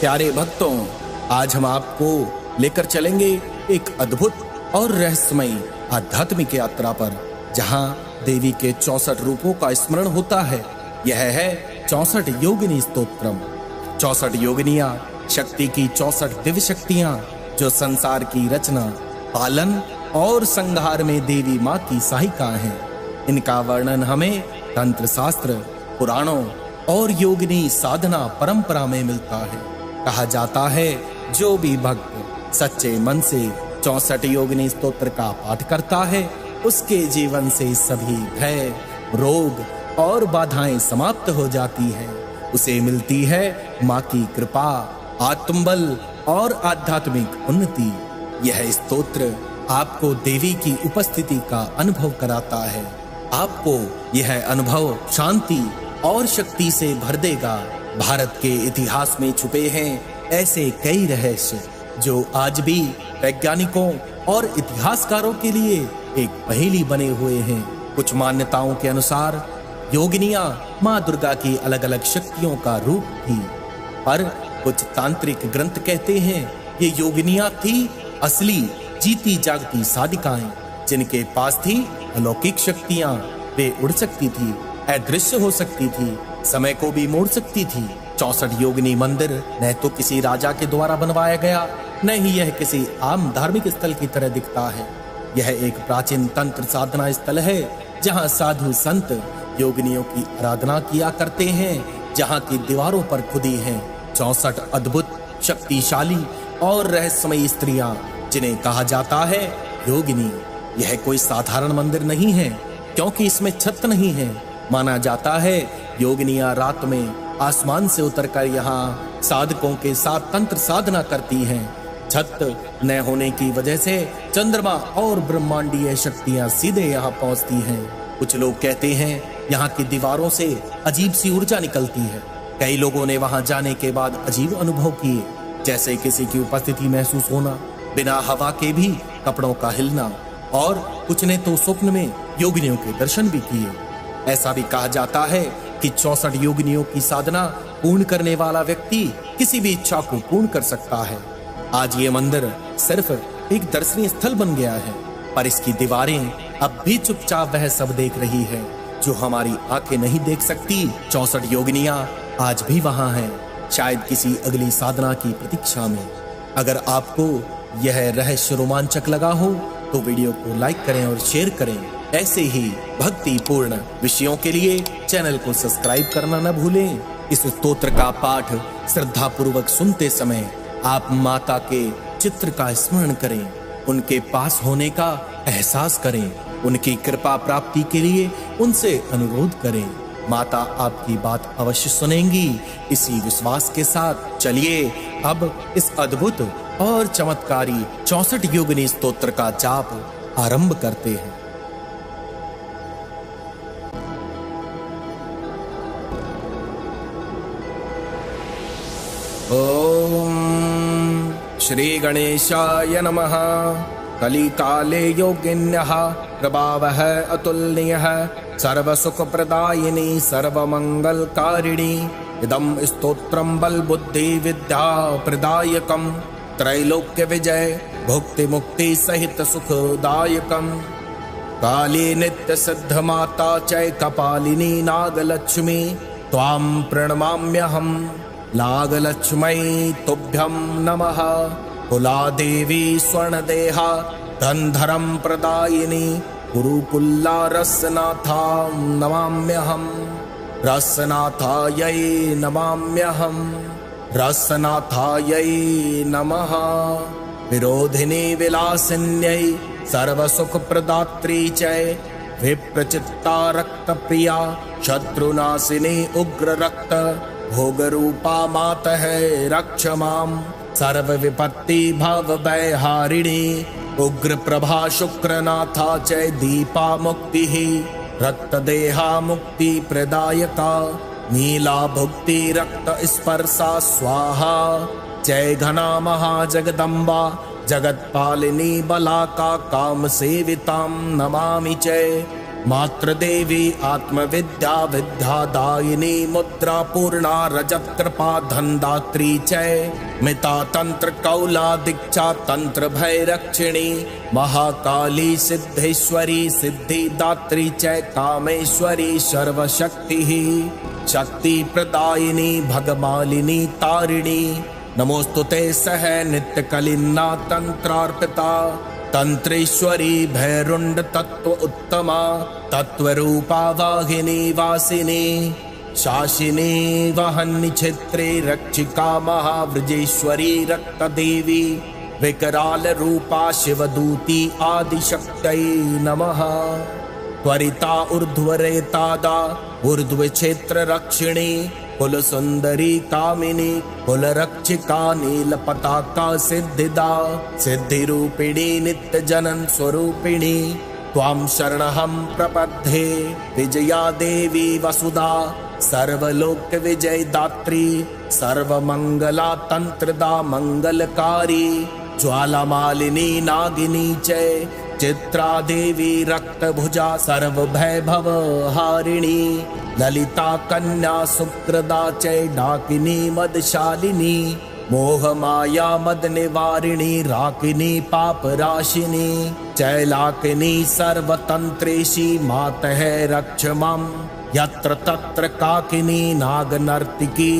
प्यारे भक्तों, आज हम आपको लेकर चलेंगे एक अद्भुत और रहस्यमयी आध्यात्मिक यात्रा पर, जहां देवी के 64 रूपों का स्मरण होता है। यह है 64 योगिनी स्तोत्रम। 64 योगिनियां शक्ति की 64 दिव्य शक्तियां, जो संसार की रचना, पालन और संहार में देवी माँ की सहायिका हैं। इनका वर्णन हमें तंत्र शास्त्र, पुराणों और योगिनी साधना परंपरा में मिलता है। कहा जाता है, जो भी भक्त सच्चे मन से 64 योगिनी स्तोत्र का पाठ करता है, उसके जीवन से सभी भय, रोग और बाधाएं समाप्त हो जाती हैं। उसे मिलती है माँ की कृपा, आत्मबल और आध्यात्मिक उन्नति। यह स्तोत्र आपको देवी की उपस्थिति का अनुभव कराता है। आपको यह अनुभव शांति और शक्ति से भर देगा। भारत के इतिहास में छुपे हैं ऐसे कई रहस्य, जो आज भी वैज्ञानिकों और इतिहासकारों के लिए एक पहेली बने हुए हैं। कुछ मान्यताओं के अनुसार योगिनियां माँ दुर्गा की अलग अलग शक्तियों का रूप थी, पर कुछ तांत्रिक ग्रंथ कहते हैं ये योगिनियां थी असली जीती जागती साधिकाएं, जिनके पास थी अलौकिक शक्तियां। वे उड़ सकती थी, अदृश्य हो सकती थी, समय को भी मोड़ सकती थी। 64 योगिनी मंदिर न तो किसी राजा के द्वारा बनवाया गया, न ही यह किसी आम धार्मिक स्थल की तरह दिखता है। यह एक प्राचीन तंत्र साधना स्थल है, जहां साधु संत योगिनियों की आराधना किया करते हैं, जहां की दीवारों पर खुदी हैं 64 अद्भुत, शक्तिशाली और रहस्यमयी स्त्रियां, जिन्हें कहा जाता है योगिनी। यह कोई साधारण मंदिर नहीं है, क्योंकि इसमें छत नहीं है। माना जाता है योगिनियां रात में आसमान से उतरकर यहाँ साधकों के साथ तंत्र साधना करती हैं। छत न होने की वजह से चंद्रमा और ब्रह्मांडीय शक्तियां सीधे यहाँ पहुँचती हैं। कुछ लोग कहते हैं यहाँ की दीवारों से अजीब सी ऊर्जा निकलती है। कई लोगों ने वहां जाने के बाद अजीब अनुभव किए, जैसे किसी की उपस्थिति महसूस होना, बिना हवा के भी कपड़ों का हिलना, और कुछ ने तो स्वप्न में योगिनियों के दर्शन भी किए। ऐसा भी कहा जाता है कि 64 योगिनियों की साधना पूर्ण करने वाला व्यक्ति किसी भी इच्छा को पूर्ण कर सकता है। आज ये मंदिर सिर्फ एक दर्शनीय स्थल बन गया है, पर इसकी दीवारें अब भी चुपचाप वह सब देख रही है जो हमारी आंखें नहीं देख सकती। 64 योगिनियां आज भी वहां हैं, शायद किसी अगली साधना की प्रतीक्षा में। अगर आपको यह रहस्य रोमांचक लगा हो तो वीडियो को लाइक करें और शेयर करें। ऐसे ही भक्तिपूर्ण विषयों के लिए चैनल को सब्सक्राइब करना न भूलें। इस स्तोत्र का पाठ श्रद्धा पूर्वक सुनते समय आप माता के चित्र का स्मरण करें, उनके पास होने का एहसास करें, उनकी कृपा प्राप्ति के लिए उनसे अनुरोध करें। माता आपकी बात अवश्य सुनेंगी। इसी विश्वास के साथ चलिए अब इस अद्भुत और चमत्कारी 64 योगिनी स्तोत्र का जाप आरंभ करते हैं। ओम श्री गणेशाय नमः। कलिकाले योगिन्यः प्रभावः अतुलनीयः, सर्वसुखप्रदायिनी सर्वमंगलकारिणी। इदं स्तोत्रं बलबुद्धि विद्या प्रदायकं, त्रैलोक्य विजय भुक्ति मुक्ति सहित सुखदायकं। काली नित्य सिद्ध माता चै कपालिनी नागलक्ष्मी, त्वां प्रणमाम्यहम्। नागलक्ष्मी तुभ्यं नमः। कुलादेवी स्वर्णदेहा धनधरं प्रदायिनी, गुरुकुल्ला रसनाथां नमाम्यहम्। रसनाथायै नमाम्यहम्। रसनाथायै नमः। विरोधिनी विलासिन्यै सर्वसुखप्रदात्री च, विप्रचित्ता रक्तप्रिया शत्रुनाशिनी उग्ररक्त, भोगरूपा मातः रक्ष माम्। सर्वविपत्ति भवभयहारिणी उग्रप्रभा शुक्रनाथा च, दीपा मुक्तिः रक्तदेहा मुक्ति प्रदायका। नीला भुक्ति रक्त स्पर्शा स्वाहा, जय घना महाजगदम्बा जगत्पालिनी बलाका। काम सेवितां नमामि च। मातृदेवी आत्मविद्या विद्यादायिनी मुद्रा पूर्णा रजत कृपा धनदात्री चय मिता तंत्र कौला दीक्षा तंत्र भैरक्षिणी महाकाली सिद्धेश्वरी सिद्धिदात्री चय कामेश्वरी सर्वशक्ति शक्ति प्रदायिनी भगमालिनी तारिणी नमोस्तुते सह नित्य कलिन्ना तंत्रार्पिता तंत्रेश्वरी भैरुंड तत्व उत्तमा तत्व रूपा वाहिनी वासिनी शासिनी वहन्नि क्षेत्रे रक्षिका महावृजेश्वरी रक्त देवी विकराल रूपा शिवदूती आदिशक्त्यै नमः त्वरिता ऊर्ध्वरेतादा ऊर्ध्व क्षेत्र रक्षिणी कुल सुंदरी कामिनी कुल रक्षिका नील पताका सिद्धिदा सिद्धि रूपिणी नित्य जनन स्वरूपिणी त्वां शरणहं प्रपद्ये विजया देवी वसुधा सर्वलोक विजय दात्री सर्वमंगला तंत्रदा मंगलकारी ज्वालामालिनी नागिनी चय चित्रा देवी रक्तभुजा सर्वभैभव हारिणी ललिता कन्या सुप्रदा चै डाकिनी मदशालिनी मोहमाया मद निवारिणी राकिनी पाप राशिनी चैलाकिनी सर्वतंत्रेशी मातः रक्ष मां यत्र तत्र काकिनी नागनर्तिकी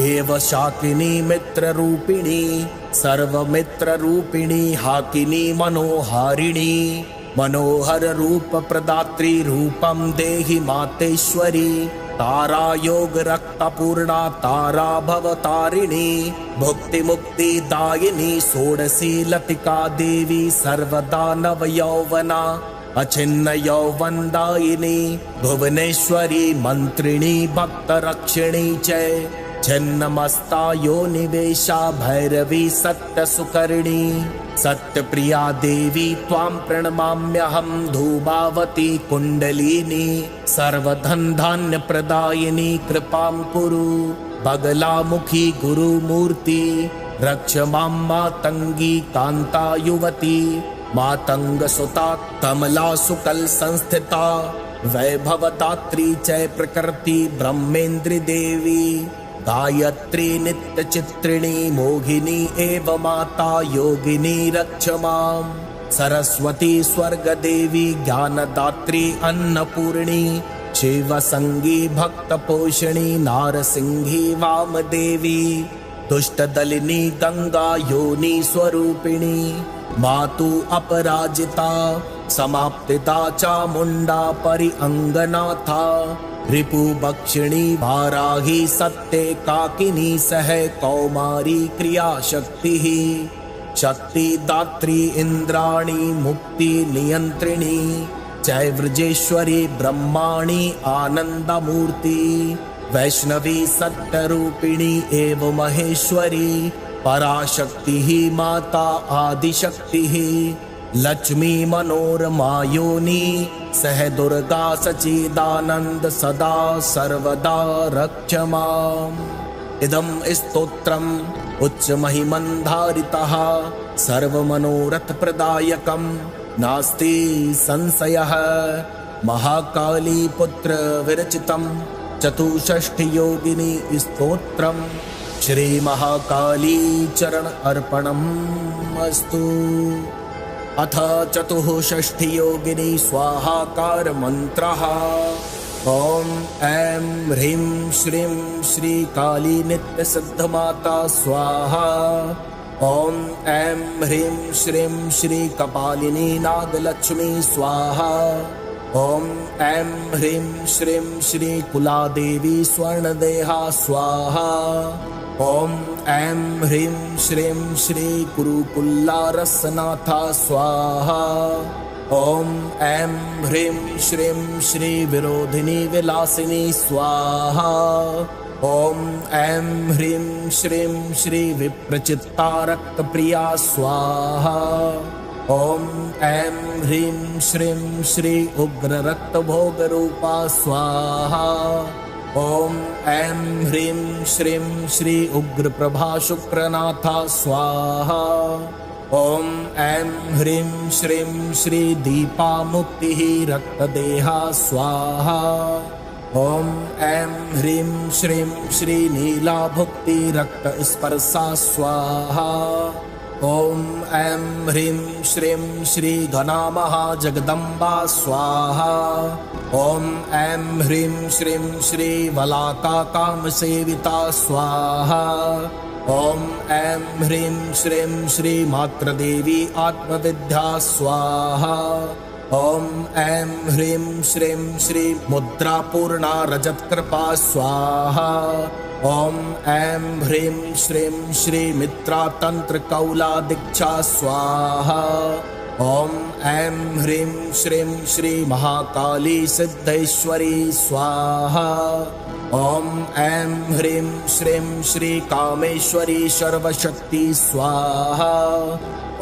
एव शाकिनी मित्र रूपिणी सर्वमित्र रूपिणी हाकिनी मनोहारिणी मनोहर रूप प्रदात्री रूपम देहि मातेश्वरी तारा योग रक्त पूर्णा तारा भवतारिणी भुक्ति मुक्ति दायिनी षोडशी लतिका देवी सर्वदा नव यौवना अचिन्न यौवनदायिनी भुवनेश्वरी मंत्रिणी भक्त रक्षिणी चय छिन्नमस्ता यो निवेशा भैरवी सत्य सुकर्णी सत्य प्रिया देवी त्वां प्रणमाम्यहं धूमावती कुंडलिनी सर्वधन धान्य प्रदायिनी कृपां कुरु बगलामुखी गुरुमूर्ति रक्ष मां मातंगी कांता युवती मातंग सुता कमला सुकल संस्थिता वैभवदात्री चय प्रकृति ब्रह्मेन्द्र देवी गायत्री नित्य चित्रिणी मोहिनी एव माता योगिनी रक्ष मां सरस्वती स्वर्ग देवी ज्ञानदात्री अन्नपूर्णी शिव संगी भक्त पोषणी नारसिंही वाम देवी दुष्ट दलिनी गंगा योनि स्वरूपिणी मातु अपराजिता समाप्तिता चामुंडा परि अंगनाथा रिपु बक्षिणी वाराही सत्य काकिनी सह कौमारी क्रिया शक्ति शक्ति दात्री इंद्राणी मुक्ति नियंत्रिणी जय व्रजेश्वरी ब्रह्माणी आनंदमूर्ति वैष्णवी सत्य रूपिणी एवं महेश्वरी पराशक्ति माता आदिशक्ति लक्ष्मी मनोरमा योनि सह दुर्गा सचिदानंद सदा सर्वदा रक्ष माम् इदं स्तोत्रम् उच्च महिमन्धारितः सर्वमनोरथ प्रदायकं नास्ति संशयः महाकाली पुत्र विरचितं चतुष्षष्टि योगिनी स्तोत्रम् श्री महाकाली चरण अर्पणम् अस्तु। अथ चतुष्षष्टि योगिनी स्वाहाकार मंत्रः। ओम ऐं ह्रीं श्रीं श्री काली नित्य सिद्ध माता स्वाहा। ओम ऐं ह्रीं श्रीं श्री कपालिनी नागलक्ष्मी स्वाहा। ओम ऐं ह्रीं श्रीं श्री कुलादेवी स्वर्णदेहा स्वाहा। ओम ऐं ह्रीं श्रीं श्री कुरुकुल्लारसनाथा स्वाहा। ओम ऐं ह्रीं श्रीं श्री विरोधिनी विलासिनी स्वाहा। ओम ऐं ह्रीं श्रीं श्री विप्रचित्ता रक्तप्रिया स्वाहा। ओम ऐं ह्रीं श्रीं श्री उग्र रक्तभोगरूपा स्वाहा। ओम ऐं ह्रीं श्रीं श्री उग्र प्रभा शुक्रनाथा स्वाहा। ॐ ऐं ह्रीं श्रीं श्री दीपा मुक्तिः रक्तदेहा स्वाहा। ॐ ऐं ह्रीं श्रीं श्री नीला भुक्ति रक्तस्पर्शा स्वाहा। ॐ ऐं ह्रीं श्रीं श्री घना महाजगदम्बा स्वाहा। ॐ ऐं ह्रीं श्रीं श्री वलाका कामसेविता स्वाहा। ॐ ऐं ह्रीं श्रीं श्री मातृदेवी आत्मविद्या स्वाहा। ॐ ऐं ह्रीं श्रीं श्री मुद्रापूर्णा रजत्कृपा स्वाहा। ॐ ऐं ह्रीं श्रीं श्री मित्रा तंत्रकौला दीक्षा स्वाहा। ॐ ऐं ह्रीं श्रीं श्री महाकाली सिद्धेश्वरी स्वाहा। ॐ ऐं ह्रीं श्रीं श्री कामेश्वरी सर्वशक्ति स्वाहा।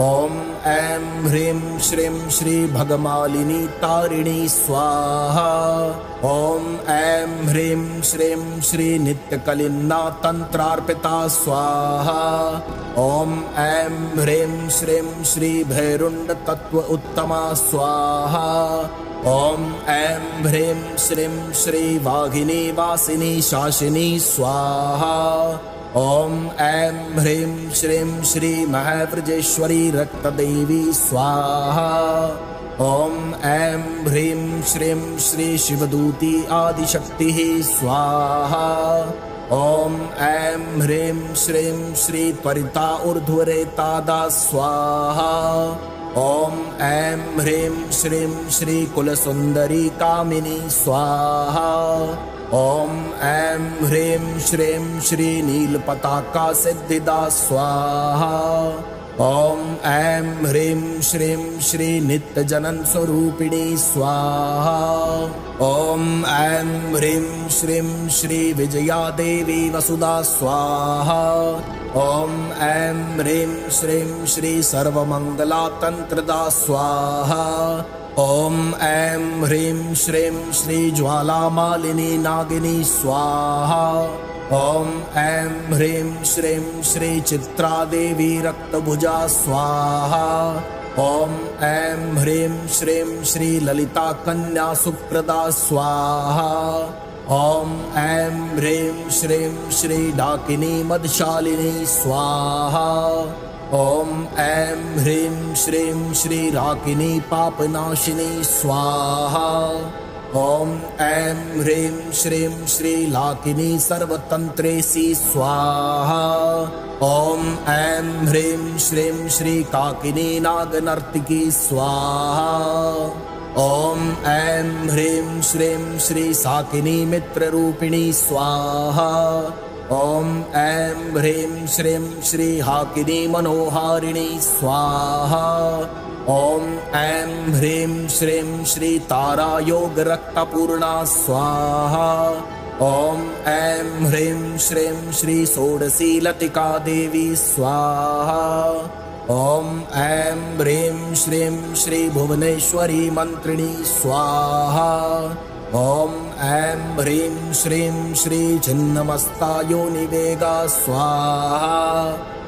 ॐ ऐं ह्रीं श्रीं श्री भगमालिनी तारिणी स्वाहा। ॐ ऐं ह्रीं श्रीं श्री नित्यकलिन्ना तंत्रार्पिता स्वाहा। ॐ ऐं ह्रीं श्रीं श्री भैरुण्ड तत्व उत्तमा स्वाहा। ॐ ऐं ह्रीं श्रीं श्री वाघिनी वासिनी शासिनी स्वाहा। ॐ ऐं ह्रीं श्रीं श्री महव्रजेश्वरी रक्तदेवी स्वाहा। ॐ ऐं ह्रीं श्रीं श्री शिवदूती आदिशक्तिः स्वाहा। ॐ ऐं ह्रीं श्रीं श्री त्वरिता ऊर्ध्वरेतादा स्वाहा। ॐ ऐं ह्रीं श्रीं श्री कुलसुन्दरी कामिनी स्वाहा। ॐ ऐं ह्रीं श्रीं श्री नीलपताका सिद्धिदा स्वाहा। ॐ ऐं ह्रीं श्रीं श्री नित्यजनन स्वरूपिणी स्वाहा। ॐ ऐं ह्रीं श्रीं श्री विजया देवी वसुधा स्वाहा। ॐ ऐं ह्रीं श्रीं श्री सर्वमंगला तंत्रदा स्वाहा। ॐ ऐं ह्रीं श्रीं श्री ज्वालामालिनी नागिनी स्वाहा। ॐ ऐं ह्रीं श्रीं श्री चित्रादेवी रक्तभुजा स्वाहा। ॐ ऐं ह्रीं श्रीं श्री ललिता कन्या सुप्रदा स्वाहा। ॐ ऐं ह्रीं श्रीं श्री डाकिनी मदशालिनी स्वाहा। ॐ ऐं ह्रीं श्रीं श्री राकिनी पापनाशिनी स्वाहा। ॐ ऐं ह्रीं श्रीं श्री लाकिनी सर्वतंत्रेसी स्वाहा। ॐ ऐं ह्रीं श्रीं श्री काकिनी नागनर्तिकी स्वाहा। ॐ ऐं ह्रीं श्रीं श्री साकिनी मित्ररूपिणी स्वाहा। ॐ ऐं ह्रीं श्रीं श्री हाकिनी मनोहारिणी स्वाहा। ॐ ऐं ह्रीं श्रीं श्री तारा योग रक्तपूर्णा स्वाहा। ॐ ऐं ह्रीं श्रीं श्री षोडशी लतिका देवी स्वाहा। ॐ ऐं ह्रीं श्रीं श्री भुवनेश्वरी मंत्रिणी स्वाहा। ॐ ऐं ह्रीं श्रीं श्री छिन्नमस्ता योनिवेगा स्वाहा।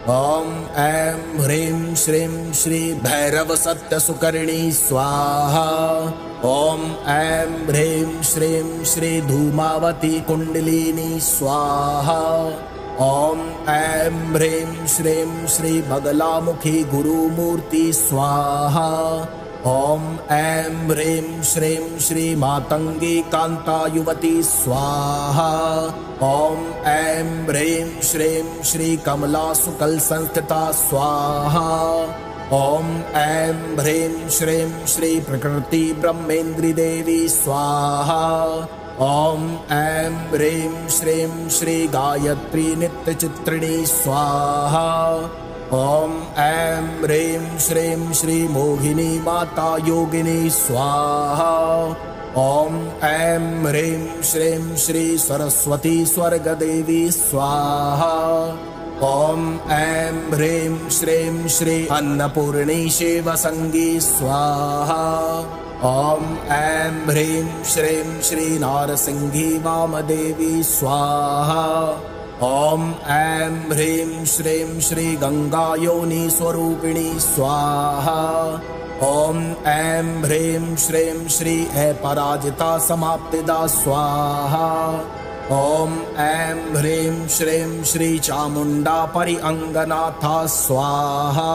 ॐ ऐं ह्रीं श्रीं श्री भैरव सत्यसुकर्णी स्वाहा। ॐ ऐं ह्रीं श्रीं श्री धूमावती कुंडलिनी स्वाहा। ॐ ऐं ह्रीं श्रीं श्री बगलामुखी गुरुमूर्ति स्वाहा। ॐ ऐं ह्रीं श्रीं श्री मातंगी कांता युवती स्वाहा। ॐ ऐं ह्रीं श्रीं श्री कमला सुकल संस्थिता स्वाहा। ॐ ऐं ह्रीं श्रीं श्री प्रकृति ब्रह्मेन्द्री देवी स्वाहा। ॐ ऐं ह्रीं श्रीं श्री गायत्री नित्यचित्रिणी स्वाहा। ॐ ऐं ह्रीं श्रीं श्री मोहिनी माता योगिनी स्वाहा। ॐ ऐं ह्रीं श्रीं श्री सरस्वती स्वर्गदेवी स्वाहा। ॐ ऐं ह्रीं श्रीं श्री अन्नपूर्णी शिवसंगी स्वाहा। ॐ ऐं ह्रीं श्रीं श्री नारसिंही वामदेवी स्वाहा। ॐ ऐं ह्रीं श्रीं श्री गंगा योनि स्वरूपिणी स्वाहा। ॐ ऐं ह्रीं श्रीं श्री अपराजिता समाप्तिदा स्वाहा। ॐ ऐं ह्रीं श्रीं श्री चामुंडा परिअंगनाथा स्वाहा।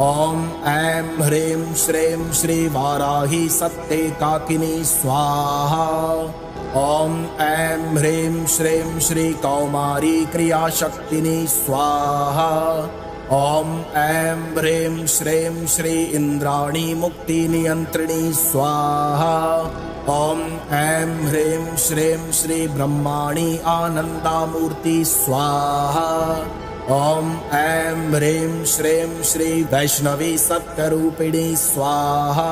ॐ ऐं ह्रीं श्रीं श्री वाराही सत्येकाकिनी स्वाहा। ॐ ऐं ह्रीं श्रीं श्री कौमारी क्रियाशक्तिनी स्वाहा। ॐ ऐं ह्रीं श्रीं श्री इंद्राणी मुक्ति नियंत्रिणी स्वाहा। ॐ ऐं ह्रीं श्रीं श्री ब्रह्माणी आनंदामूर्ति स्वाहा। ॐ ऐं ह्रीं श्रीं श्री वैष्णवी सत्यरूपिणी स्वाहा।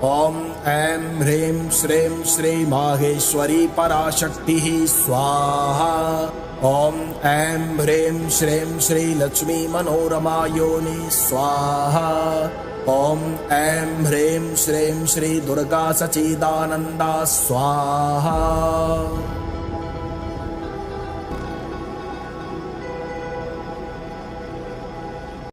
ॐ ऐं ह्रीं श्रीं श्री माहेश्वरी पराशक्तिः स्वाहा। ॐ ऐं ह्रीं श्रीं श्री लक्ष्मी मनोरमा योनि स्वाहा। ॐ ऐं ह्रीं श्रीं श्री दुर्गा सच्चिदानंदा स्वाहा।